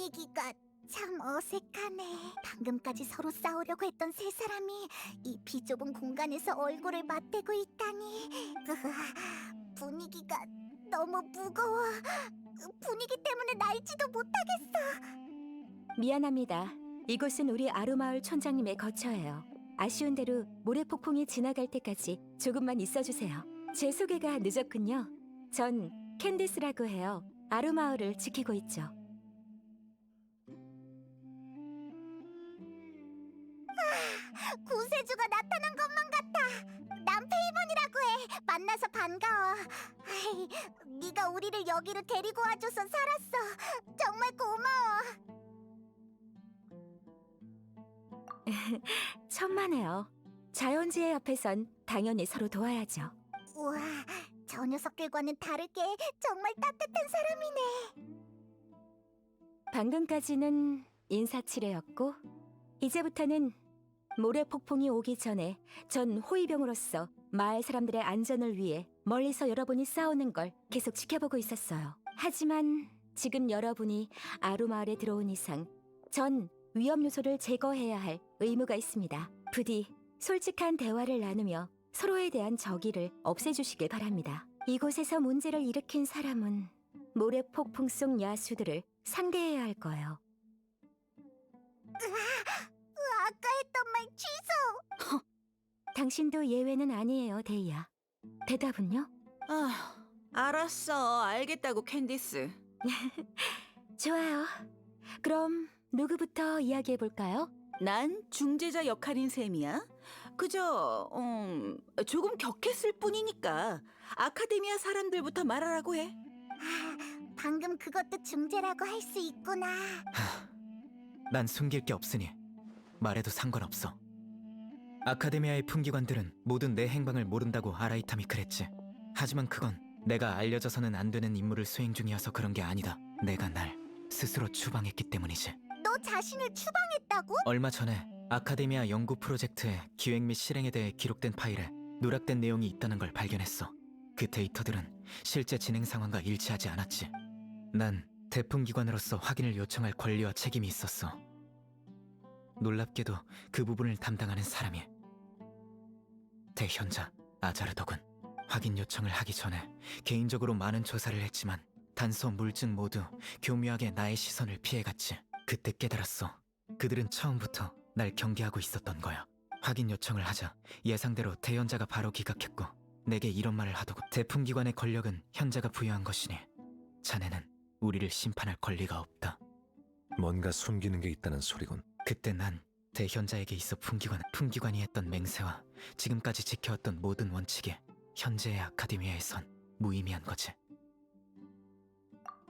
분위기가 참 어색하네. 방금까지 서로 싸우려고 했던 세 사람이 이 비좁은 공간에서 얼굴을 맞대고 있다니. 분위기가 너무 무거워. 분위기 때문에 날지도 못하겠어. 미안합니다. 이곳은 우리 아루마을 촌장님의 거처예요. 아쉬운 대로 모래폭풍이 지나갈 때까지 조금만 있어주세요. 제 소개가 늦었군요. 전 캔디스라고 해요. 아루마을을 지키고 있죠. 구세주가 나타난 것만 같아. 난 페이몬이라고 해. 만나서 반가워. 아이, 네가 우리를 여기로 데리고 와줘서 살았어. 정말 고마워. 천만에요. 자연재해 앞에선 당연히 서로 도와야죠. 우와, 저 녀석들과는 다르게 정말 따뜻한 사람이네. 방금까지는 인사치레였고 이제부터는 모래폭풍이 오기 전에 전 호위병으로서 마을 사람들의 안전을 위해 멀리서 여러분이 싸우는 걸 계속 지켜보고 있었어요. 하지만 지금 여러분이 아루마을에 들어온 이상 전 위험 요소를 제거해야 할 의무가 있습니다. 부디 솔직한 대화를 나누며 서로에 대한 적의를 없애주시길 바랍니다. 이곳에서 문제를 일으킨 사람은 모래폭풍 속 야수들을 상대해야 할 거예요. 아까 했던 말 취소. 당신도 예외는 아니에요, 데이야. 대답은요? 아, 알았어. 알겠다고, 캔디스. 좋아요. 그럼 누구부터 이야기해볼까요? 난 중재자 역할인 셈이야. 그저 조금 격했을 뿐이니까 아카데미아 사람들부터 말하라고 해. 방금 그것도 중재라고 할 수 있구나. 난 숨길 게 없으니 말해도 상관없어. 아카데미아의 풍기관들은 모두 내 행방을 모른다고 아라이탐이 그랬지. 하지만 그건 내가 알려져서는 안 되는 임무를 수행 중이어서 그런 게 아니다. 내가 날 스스로 추방했기 때문이지. 너 자신을 추방했다고? 얼마 전에 아카데미아 연구 프로젝트의 기획 및 실행에 대해 기록된 파일에 누락된 내용이 있다는 걸 발견했어. 그 데이터들은 실제 진행 상황과 일치하지 않았지. 난 대풍기관으로서 확인을 요청할 권리와 책임이 있었어. 놀랍게도 그 부분을 담당하는 사람이 대현자 아자르더군. 확인 요청을 하기 전에 개인적으로 많은 조사를 했지만 단서 물증 모두 교묘하게 나의 시선을 피해갔지. 그때 깨달았어. 그들은 처음부터 날 경계하고 있었던 거야. 확인 요청을 하자 예상대로 대현자가 바로 기각했고 내게 이런 말을 하더군. 대풍기관의 권력은 현자가 부여한 것이니 자네는 우리를 심판할 권리가 없다. 뭔가 숨기는 게 있다는 소리군. 그때 난 대현자에게 있어 풍기관이 했던 맹세와 지금까지 지켜왔던 모든 원칙이 현재의 아카데미아에선 무의미한 거지.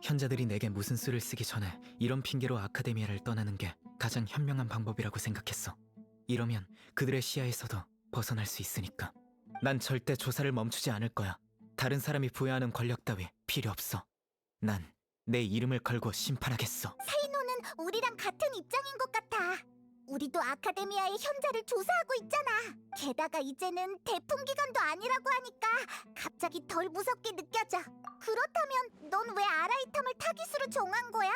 현자들이 내게 무슨 수를 쓰기 전에 이런 핑계로 아카데미아를 떠나는 게 가장 현명한 방법이라고 생각했어. 이러면 그들의 시야에서도 벗어날 수 있으니까. 난 절대 조사를 멈추지 않을 거야. 다른 사람이 부여하는 권력 따위 필요 없어. 난 내 이름을 걸고 심판하겠어. 사이노는 우리랑 같은 입장인 것 같아. 우리도 아카데미아의 현자를 조사하고 있잖아. 게다가 이제는 대풍기관도 아니라고 하니까 갑자기 덜 무섭게 느껴져. 그렇다면 넌 왜 아라이탐을 타깃으로 정한 거야?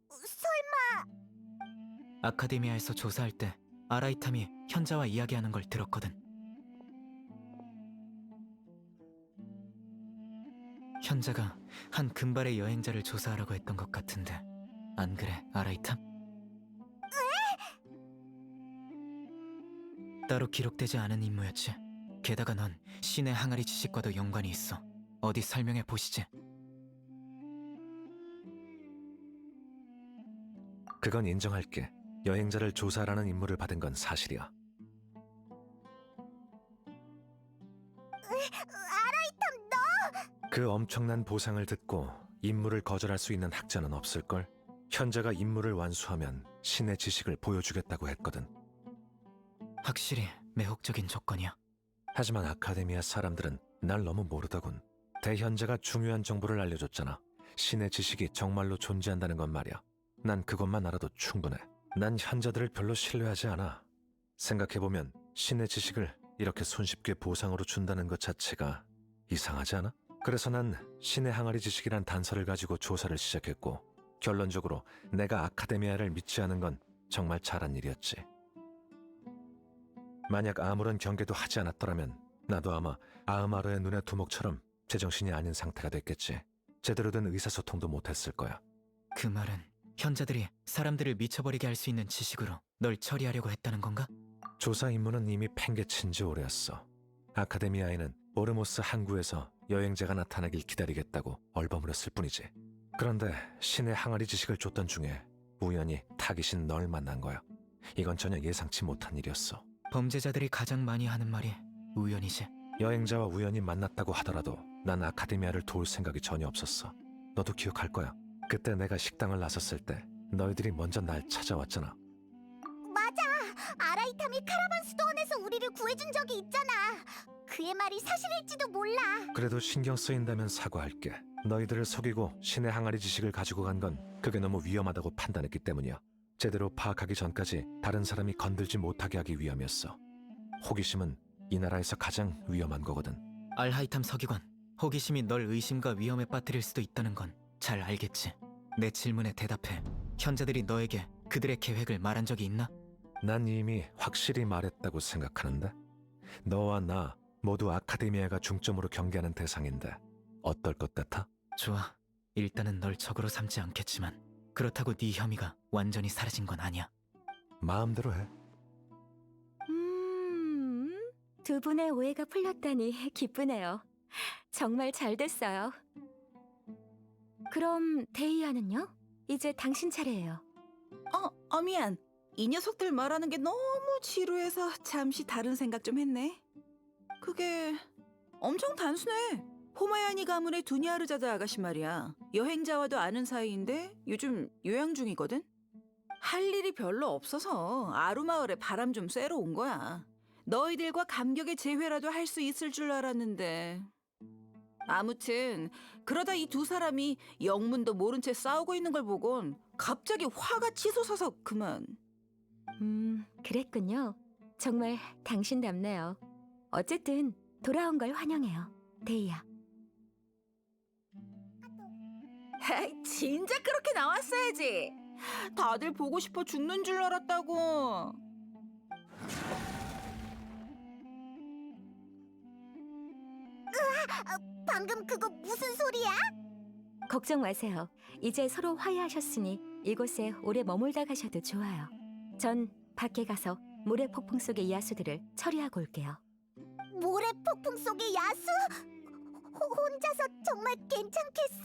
설마... 아카데미아에서 조사할 때 아라이탐이 현자와 이야기하는 걸 들었거든. 현자가 한 금발의 여행자를 조사하라고 했던 것 같은데 안 그래, 아라이탐? 따로 기록되지 않은 임무였지. 게다가 넌 신의 항아리 지식과도 연관이 있어. 어디 설명해 보시지. 그건 인정할게. 여행자를 조사하라는 임무를 받은 건 사실이야. 아라이탐 너... 그 엄청난 보상을 듣고 임무를 거절할 수 있는 학자는 없을걸? 현자가 임무를 완수하면 신의 지식을 보여주겠다고 했거든. 확실히 매혹적인 조건이야. 하지만 아카데미아 사람들은 날 너무 모르더군. 대현자가 중요한 정보를 알려줬잖아. 신의 지식이 정말로 존재한다는 건 말이야. 난 그것만 알아도 충분해. 난 현자들을 별로 신뢰하지 않아. 생각해보면 신의 지식을 이렇게 손쉽게 보상으로 준다는 것 자체가 이상하지 않아? 그래서 난 신의 항아리 지식이란 단서를 가지고 조사를 시작했고 결론적으로 내가 아카데미아를 믿지 않은 건 정말 잘한 일이었지. 만약 아무런 경계도 하지 않았더라면 나도 아마 아흐마르의 눈의 두목처럼 제정신이 아닌 상태가 됐겠지. 제대로 된 의사소통도 못했을 거야. 그 말은 현자들이 사람들을 미쳐버리게 할 수 있는 지식으로 널 처리하려고 했다는 건가? 조사 임무는 이미 팽개친 지 오래였어. 아카데미아에는 오르모스 항구에서 여행자가 나타나길 기다리겠다고 얼버무렸을 뿐이지. 그런데 신의 항아리 지식을 쫓던 중에 우연히 타깃인 널 만난 거야. 이건 전혀 예상치 못한 일이었어. 범죄자들이 가장 많이 하는 말이 우연이지. 여행자와 우연히 만났다고 하더라도 난 아카데미아를 도울 생각이 전혀 없었어. 너도 기억할 거야. 그때 내가 식당을 나섰을 때 너희들이 먼저 날 찾아왔잖아. 맞아. 아라이탐이 카라반 수도원에서 우리를 구해준 적이 있잖아. 그의 말이 사실일지도 몰라. 그래도 신경 쓰인다면 사과할게. 너희들을 속이고 신의 항아리 지식을 가지고 간 건 그게 너무 위험하다고 판단했기 때문이야. 제대로 파악하기 전까지 다른 사람이 건들지 못하게 하기 위함이었어. 호기심은 이 나라에서 가장 위험한 거거든. 알하이탐 서기관, 호기심이 널 의심과 위험에 빠뜨릴 수도 있다는 건 잘 알겠지. 내 질문에 대답해. 현자들이 너에게 그들의 계획을 말한 적이 있나? 난 이미 확실히 말했다고 생각하는데. 너와 나 모두 아카데미아가 중점으로 경계하는 대상인데 어떨 것 같아? 좋아. 일단은 널 적으로 삼지 않겠지만 그렇다고 네 혐의가 완전히 사라진 건 아니야. 마음대로 해. 두 분의 오해가 풀렸다니 기쁘네요. 정말 잘 됐어요. 그럼 데이아는요? 이제 당신 차례예요. 미안. 이 녀석들 말하는 게 너무 지루해서 잠시 다른 생각 좀 했네. 그게 엄청 단순해. 포마야니 가문의 두니아르자드 아가씨 말이야. 여행자와도 아는 사이인데 요즘 요양 중이거든. 할 일이 별로 없어서 아루마을에 바람 좀 쐬러 온 거야. 너희들과 감격의 재회라도 할 수 있을 줄 알았는데. 아무튼 그러다 이 두 사람이 영문도 모른 채 싸우고 있는 걸 보곤 갑자기 화가 치솟아서 그만. 그랬군요. 정말 당신답네요. 어쨌든 돌아온 걸 환영해요, 데이아. 진작 그렇게 나왔어야지. 다들 보고 싶어 죽는 줄 알았다고. 방금 그거 무슨 소리야? 걱정 마세요. 이제 서로 화해하셨으니 이곳에 오래 머물다 가셔도 좋아요. 전 밖에 가서 모래 폭풍 속의 야수들을 처리하고 올게요. 모래 폭풍 속의 야수? 혼자서 정말 괜찮겠어?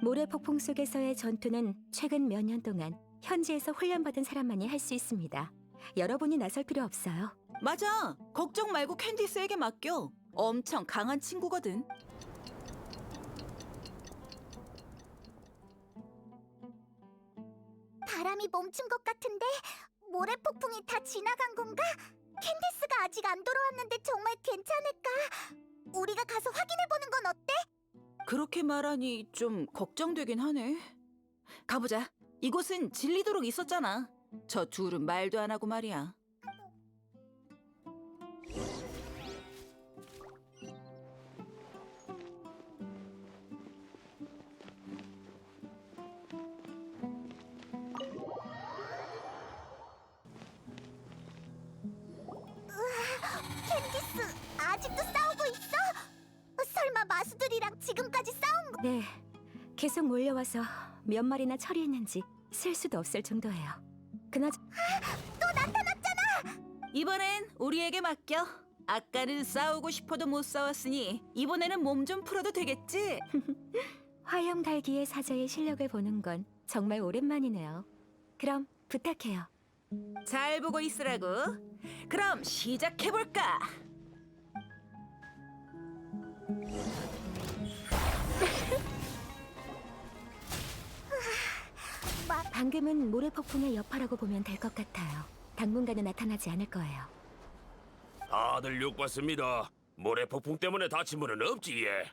모래 폭풍 속에서의 전투는 최근 몇 년 동안 현지에서 훈련받은 사람만이 할 수 있습니다. 여러분이 나설 필요 없어요. 맞아. 걱정 말고 캔디스에게 맡겨. 엄청 강한 친구거든. 바람이 멈춘 것 같은데 모래 폭풍이 다 지나간 건가? 캔디스가 아직 안 돌아왔는데 정말 괜찮을까? 우리가 가서 확인해보는 건 어때? 그렇게 말하니 좀 걱정되긴 하네. 가보자. 이곳은 질리도록 있었잖아. 저 둘은 말도 안 하고 말이야. 캔디스 아직도 싸우고 있어? 설마 마수들이랑 지금까지 싸운 거? 네, 계속 몰려와서 몇 마리나 처리했는지 셀 수도 없을 정도예요. 그나저 또 나타났잖아! 이번엔 우리에게 맡겨. 아까는 싸우고 싶어도 못 싸웠으니 이번에는 몸 좀 풀어도 되겠지? 화염달기의 사자의 실력을 보는 건 정말 오랜만이네요. 그럼 부탁해요. 잘 보고 있으라고. 그럼 시작해볼까? 방금은 모래 폭풍의 여파라고 보면 될 것 같아요. 당분간은 나타나지 않을 거예요. 다들 욕 봤습니다. 모래 폭풍 때문에 다친 분은 없지 예.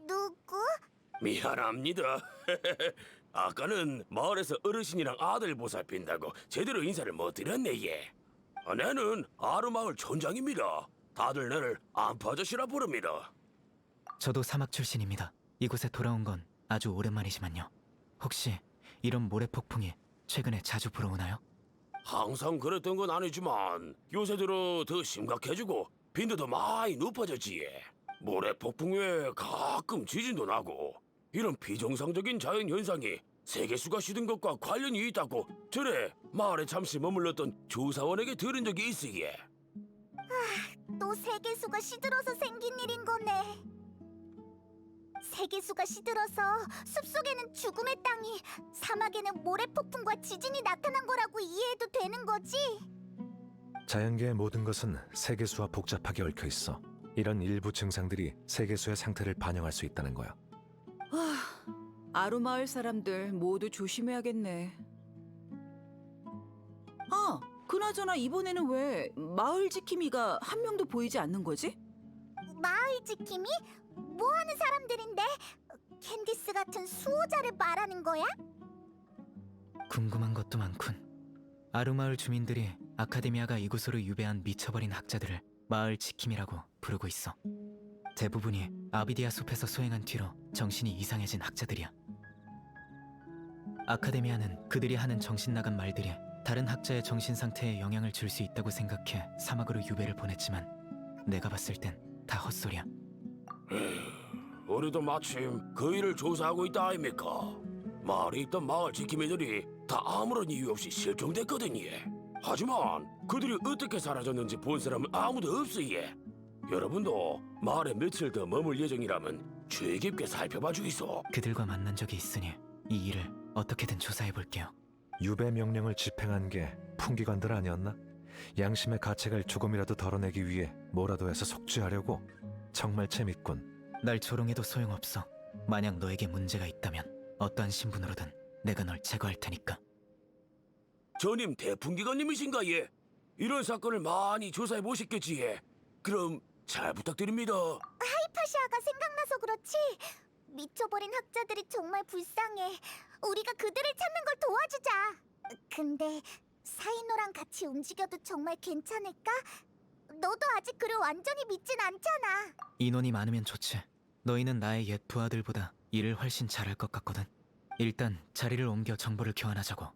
누구? 미안합니다. 아까는 마을에서 어르신이랑 아들 보살핀다고 제대로 인사를 못 드렸네 예. 내는 아르마을 촌장입니다. 다들 나를 안파 아저씨라 부릅니다. 저도 사막 출신입니다. 이곳에 돌아온 건 아주 오랜만이지만요. 혹시 이런 모래 폭풍이 최근에 자주 불어오나요? 항상 그랬던 건 아니지만 요새 들어 더 심각해지고 빈도도 많이 높아졌지. 모래 폭풍 외에 가끔 지진도 나고 이런 비정상적인 자연 현상이 세계수가 시든 것과 관련이 있다고 전에 마을에 잠시 머물렀던 조사원에게 들은 적이 있으예. 또 세계수가 시들어서 생긴 일인 거네. 세계수가 시들어서 숲속에는 죽음의 땅이, 사막에는 모래폭풍과 지진이 나타난 거라고 이해해도 되는 거지? 자연계의 모든 것은 세계수와 복잡하게 얽혀 있어. 이런 일부 증상들이 세계수의 상태를 반영할 수 있다는 거야. 아루마을 사람들 모두 조심해야겠네. 아, 그나저나 이번에는 왜 마을 지킴이가 한 명도 보이지 않는 거지? 마을 지킴이? 뭐 하는 사람들인데? 캔디스 같은 수호자를 말하는 거야? 궁금한 것도 많군. 아루마을 주민들이 아카데미아가 이곳으로 유배한 미쳐버린 학자들을 마을 지킴이라고 부르고 있어. 대부분이 아비디아 숲에서 소행한 뒤로 정신이 이상해진 학자들이야. 아카데미아는 그들이 하는 정신 나간 말들이 다른 학자의 정신 상태에 영향을 줄 수 있다고 생각해 사막으로 유배를 보냈지만 내가 봤을 땐 다 헛소리야. 우리도 마침 그 일을 조사하고 있다 아닙니까? 마을에 있던 마을 지킴이들이 다 아무런 이유 없이 실종됐거든요. 하지만 그들이 어떻게 사라졌는지 본 사람은 아무도 없어요. 여러분도 마을에 며칠 더 머물 예정이라면 주의 깊게 살펴봐 주이소. 그들과 만난 적이 있으니 이 일을 어떻게든 조사해 볼게요. 유배 명령을 집행한 게 풍기관들 아니었나? 양심의 가책을 조금이라도 덜어내기 위해 뭐라도 해서 속죄하려고. 정말 재밌군. 날 조롱해도 소용없어. 만약 너에게 문제가 있다면 어떠한 신분으로든 내가 널 제거할 테니까. 전임 대풍기관님이신가 예? 이런 사건을 많이 조사해 보셨겠지 예? 그럼 잘 부탁드립니다. 하이파시아가 생각나서 그렇지. 미쳐버린 학자들이 정말 불쌍해. 우리가 그들을 찾는 걸 도와주자. 근데 사이노랑 같이 움직여도 정말 괜찮을까? 너도 아직 그를 완전히 믿진 않잖아. 인원이 많으면 좋지. 너희는 나의 옛 부하들보다 일을 훨씬 잘할 것 같거든. 일단 자리를 옮겨 정보를 교환하자고.